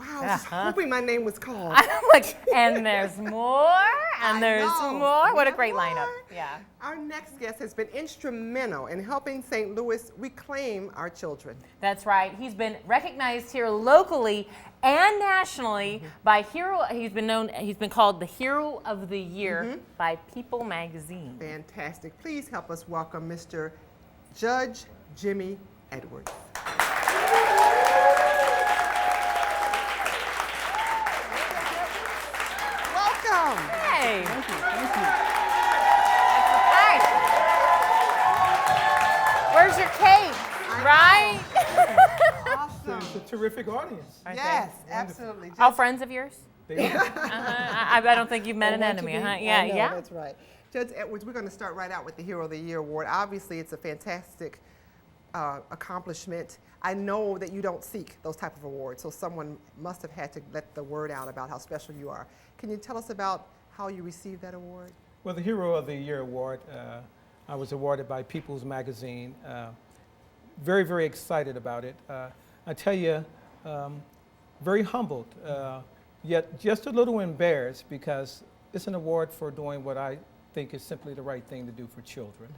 Wow, I was just hoping my name was called. I'm like, and there's more, and there's more. What a great lineup. Yeah. Our next guest has been instrumental in helping St. Louis reclaim our children. That's right. He's been recognized here locally and nationally by he's been called the Hero of the Year by People magazine. Fantastic. Please help us welcome Mr. Judge Jimmie Edwards. Welcome. Hey. Thank you. Thank you. Hey. Where's your cake? Right? Awesome. It's a terrific audience. Yes, absolutely. All friends of yours? They are. I don't think you've met an enemy, huh? Yeah, I know, yeah. That's right. Judge Edwards, we're going to start right out with the Hero of the Year award. Obviously, it's a fantastic accomplishment. I know that you don't seek those type of awards, so someone must have had to let the word out about how special you are. Can you tell us about how you received that award? Well, the Hero of the Year award, I was awarded by People's magazine. Very, very excited about it. I tell you, very humbled, yet just a little embarrassed because it's an award for doing what I think is simply the right thing to do for children.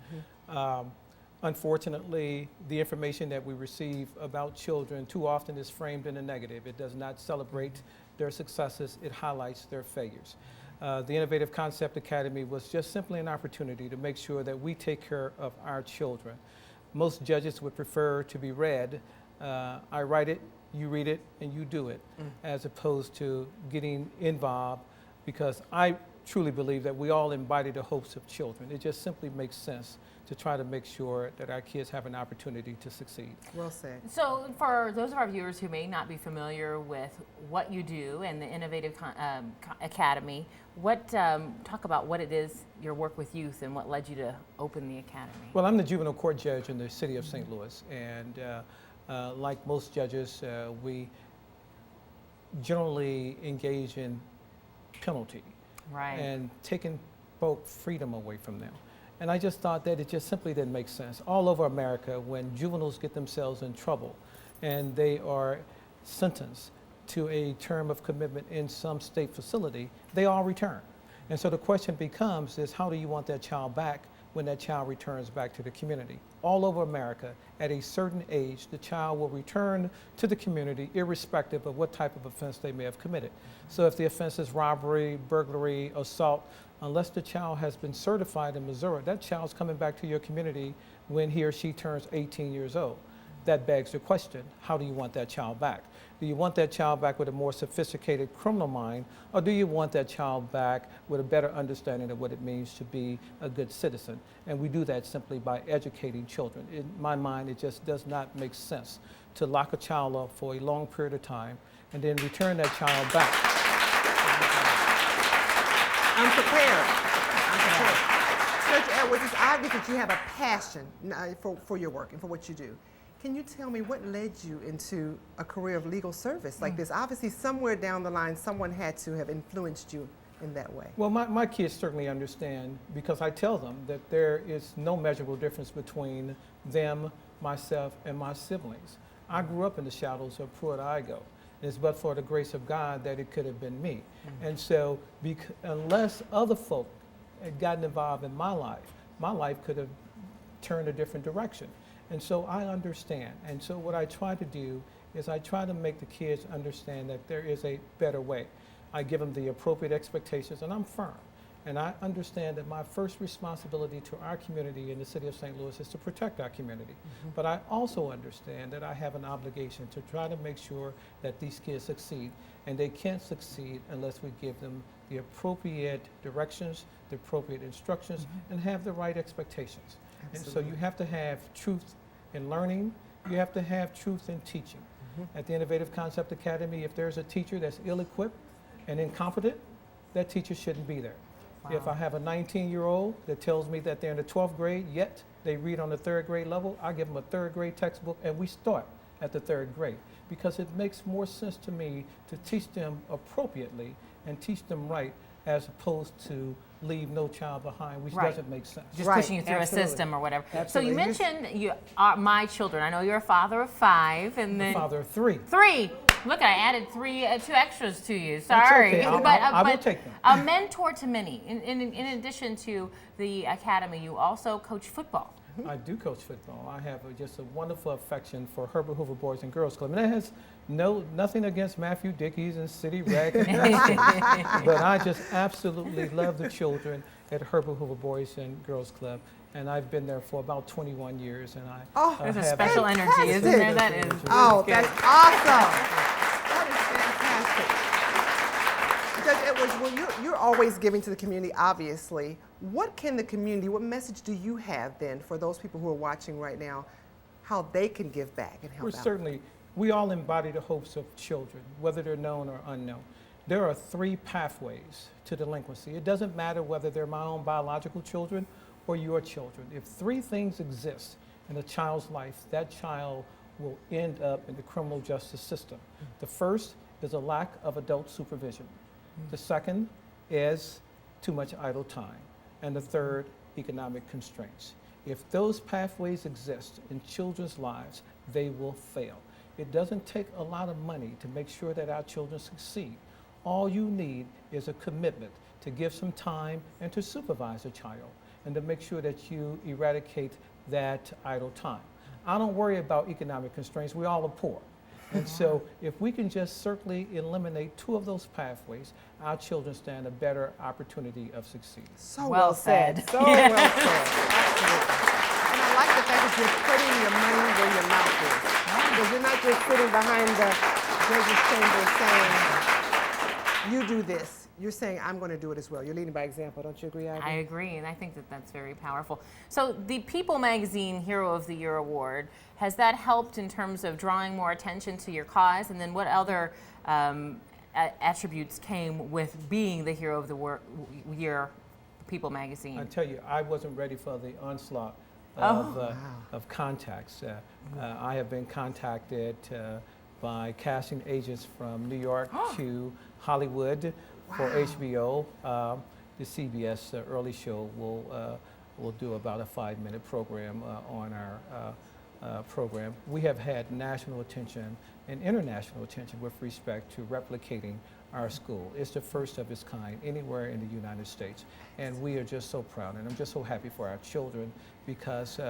Unfortunately, the information that we receive about children too often is framed in a negative. It does not celebrate their successes, it highlights their failures. The Innovative Concept Academy was just simply an opportunity to make sure that we take care of our children. Most judges would prefer to be read. I write it, you read it, and you do it, as opposed to getting involved, because I truly believe that we all embody the hopes of children. It just simply makes sense to try to make sure that our kids have an opportunity to succeed. Well said. So for those of our viewers who may not be familiar with what you do and the Innovative Academy, talk about what it is, your work with youth, and what led you to open the academy. Well, I'm the juvenile court judge in the city of St. Louis, and like most judges, we generally engage in penalty and taking folk freedom away from them. And I just thought that it just simply didn't make sense. All over America, when juveniles get themselves in trouble and they are sentenced to a term of commitment in some state facility, they all return. And so the question becomes is, how do you want that child back when that child returns back to the community? All over America, at a certain age, the child will return to the community irrespective of what type of offense they may have committed. So if the offense is robbery, burglary, assault, unless the child has been certified in Missouri, that child's coming back to your community when he or she turns 18 years old. That begs the question, how do you want that child back? Do you want that child back with a more sophisticated criminal mind, or do you want that child back with a better understanding of what it means to be a good citizen? And we do that simply by educating children. In my mind, it just does not make sense to lock a child up for a long period of time and then return that child back. I'm prepared. Judge Edwards, it's obvious that you have a passion for your work and for what you do. Can you tell me what led you into a career of legal service like this? Obviously, somewhere down the line, someone had to have influenced you in that way. Well, my kids certainly understand, because I tell them that there is no measurable difference between them, myself, and my siblings. I grew up in the shadows of Pruitt Igoe. It's but for the grace of God that it could have been me. And so unless other folk had gotten involved in my life could have turned a different direction. And so I understand. And so what I try to do is I try to make the kids understand that there is a better way. I give them the appropriate expectations, and I'm firm. And I understand that my first responsibility to our community in the city of St. Louis is to protect our community. But I also understand that I have an obligation to try to make sure that these kids succeed. And they can't succeed unless we give them the appropriate directions, the appropriate instructions, and have the right expectations. Absolutely. And so you have to have truth in learning. You have to have truth in teaching. At the Innovative Concept Academy, if there's a teacher that's ill-equipped and incompetent, that teacher shouldn't be there. Wow. If I have a 19-year-old that tells me that they're in the 12th grade, yet they read on the 3rd grade level, I give them a 3rd grade textbook, and we start at the 3rd grade. Because it makes more sense to me to teach them appropriately and teach them right, as opposed to leave no child behind, which doesn't make sense. Just pushing you through Absolutely. a system or whatever. Absolutely. So you mentioned you are my children. I know you're a father of 5, and then The father of 3. 3. Look, I added two extras to you. Sorry. That's okay. I will take them. A mentor to many. In addition to the academy, you also coach football. I do coach football. I have just a wonderful affection for Herbert Hoover Boys and Girls Club. And that has nothing against Matthew Dickey's and City Rec. But I just absolutely love the children at Herbert Hoover Boys and Girls Club. And I've been there for about 21 years. And there's a special energy, isn't there? That is. Oh, that's awesome. That is fantastic. Judge Edwards, well, you're always giving to the community, obviously. What message do you have then for those people who are watching right now, how they can give back and help out? We all embody the hopes of children, whether they're known or unknown. There are 3 pathways to delinquency. It doesn't matter whether they're my own biological children or your children. If 3 things exist in a child's life, that child will end up in the criminal justice system. The first is a lack of adult supervision. The second is too much idle time. And the third, economic constraints. If those pathways exist in children's lives, they will fail. It doesn't take a lot of money to make sure that our children succeed. All you need is a commitment to give some time and to supervise a child and to make sure that you eradicate that idle time. I don't worry about economic constraints. We all are poor. And so if we can just certainly eliminate 2 of those pathways, our children stand a better opportunity of succeeding. So well said. So well said. Absolutely. And I like the fact that you're putting your money where your mouth is. Because you're not just sitting behind the judge's chamber saying, you do this. You're saying, I'm going to do it as well. You're leading by example. Don't you agree, Ivy? I agree, and I think that that's very powerful. So the People Magazine Hero of the Year Award, has that helped in terms of drawing more attention to your cause? And then what other attributes came with being the Hero of the Year People Magazine? I tell you, I wasn't ready for the onslaught of contacts. I have been contacted by casting agents from New York to Hollywood for HBO. The CBS early show will do about a 5-minute program on our program. We have had national attention and international attention with respect to replicating our school. It's the first of its kind anywhere in the United States. And we are just so proud, and I'm just so happy for our children because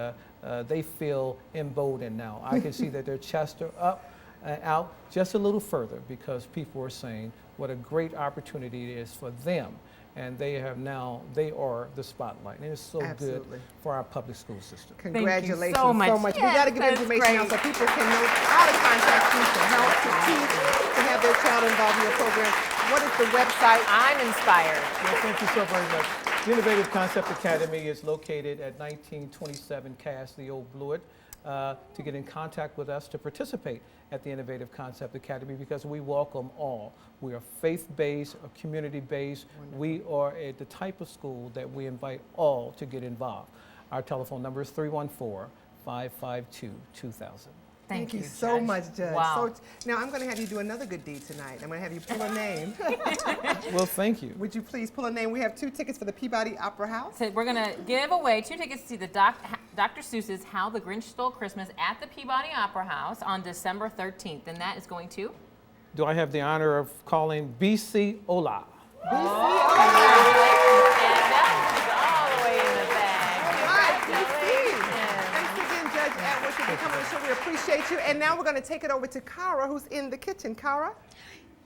they feel emboldened now. I can see that their chests are up out just a little further because people are saying what a great opportunity it is for them. And they are the spotlight. And it's so good for our public school system. Congratulations Thank you so much. We got to give information out so people can know how to contact you to help, to teach, to have their child involved in your program. What is the website? I'm inspired. Well, thank you so very much. The Innovative Concept Academy is located at 1927 Cass, the old Blewett. To get in contact with us to participate at the Innovative Concept Academy because we welcome all. We are faith-based, or community-based. We are the type of school that we invite all to get involved. Our telephone number is 314-552-2000. Thank you so much, Judge. Wow. So, now I'm going to have you do another good deed tonight. I'm going to have you pull a name. Well, thank you. Would you please pull a name? We have 2 tickets for the Peabody Opera House. So we're going to give away 2 tickets to see the Dr. Seuss's How the Grinch Stole Christmas at the Peabody Opera House on December 13th. And that is going to? Do I have the honor of calling BC Ola? BC Ola. And that's all the way in the bag. Thanks again, Judge Edwards, for coming on the show. We appreciate you. And now we're going to take it over to Kara, who's in the kitchen. Kara?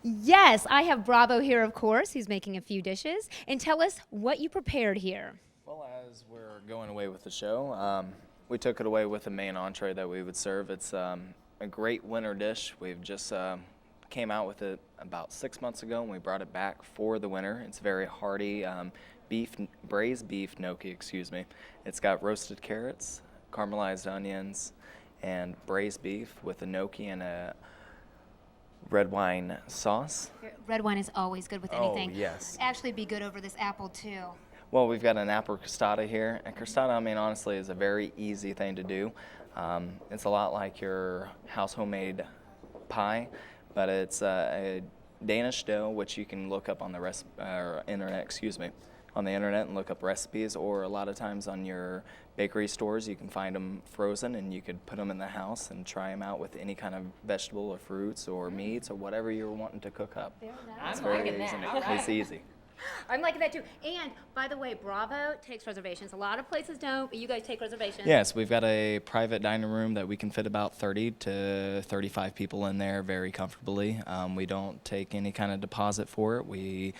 Yes, I have Bravo here, of course. He's making a few dishes. And tell us what you prepared here. Well, as we're going away with the show, we took it away with the main entree that we would serve. It's a great winter dish. We've just came out with it about 6 months ago, and we brought it back for the winter. It's very hearty braised beef gnocchi, excuse me. It's got roasted carrots, caramelized onions, and braised beef with a gnocchi and a red wine sauce. Red wine is always good with anything. Oh, yes. Actually be good over this apple, too. Well, we've got an apple crostata here. And crostata, I mean, honestly, is a very easy thing to do. It's a lot like your house homemade pie, but it's a Danish dough, which you can look up on the internet, on the internet and look up recipes, or a lot of times on your bakery stores you can find them frozen and you could put them in the house and try them out with any kind of vegetable or fruits or meats or whatever you're wanting to cook up. I'm Very liking easy. that. All right. It's easy. I'm liking that too. And by the way, Bravo takes reservations. A lot of places don't, but you guys take reservations. Yes, we've got a private dining room that we can fit about 30 to 35 people in there very comfortably. We don't take any kind of deposit for it.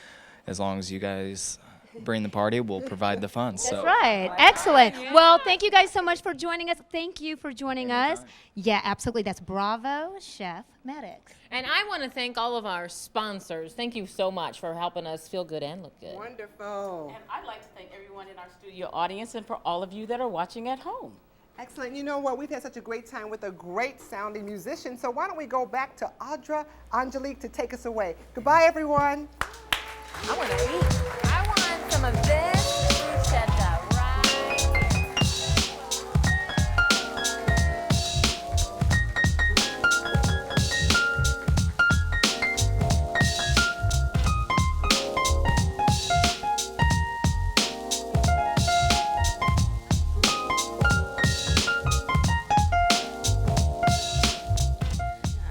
As long as you guys bring the party, we'll provide the funds. That's So. right. Excellent. Well, thank you guys so much for joining us. Thank you for joining us. Yeah, absolutely. That's Bravo Chef Maddox. And I want to thank all of our sponsors. Thank you so much for helping us feel good and look good. Wonderful. And I'd like to thank everyone in our studio audience and for all of you that are watching at home. Excellent. You know what? We've had such a great time with a great sounding musician. So why don't we go back to Audra Angelique to take us away. Goodbye, everyone. I want to eat. I want some of this bruschetta, right?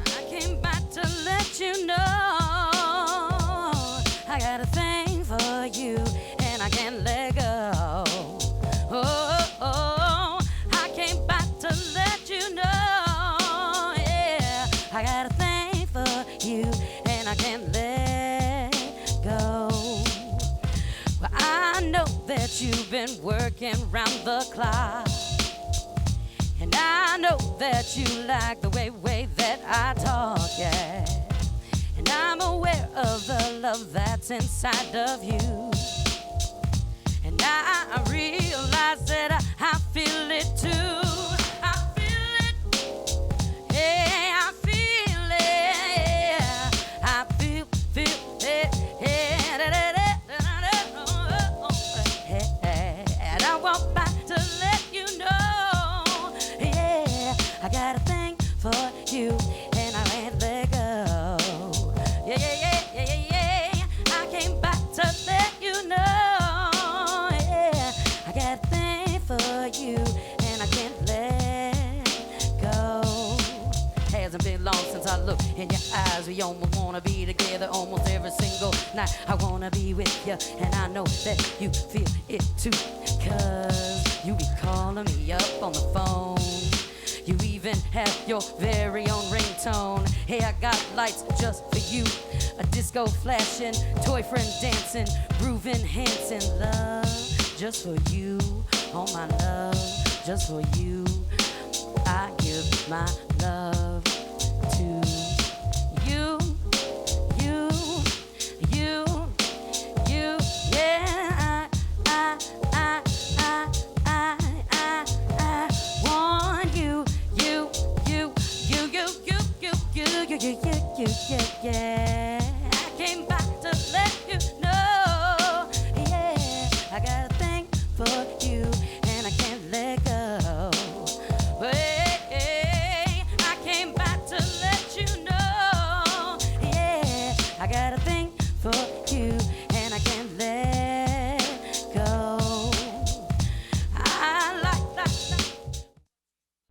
I came back to let you know I got a thing for you and I can't let go. Oh, I came back to let you know, yeah, I got a thing for you and I can't let go. Well, I know that you've been working round the clock. And I know that you like the way that I talk, yeah. And I'm aware of the love that's inside of you. And I realize that I feel it too. I feel it, yeah, I feel it, yeah. I feel it, yeah, and I walk back to let you know, yeah, I got a thing for you, and I can't let go. Yeah, yeah, yeah, yeah, yeah, yeah. I came back to let you know, yeah, I got a thing for you, and I can't let go. Hasn't been long since I looked in your eyes. We almost wanna be together almost every single night. I wanna be with you, and I know that you feel it too. 'Cause you be calling me up on the phone. You even have your very own ringtone. Hey, I got lights just for you. A disco flashing, toy friend dancing, groove enhancing. Love just for you. Oh, my love just for you. I give my love to you, you, you, you, yeah. I want you, yeah.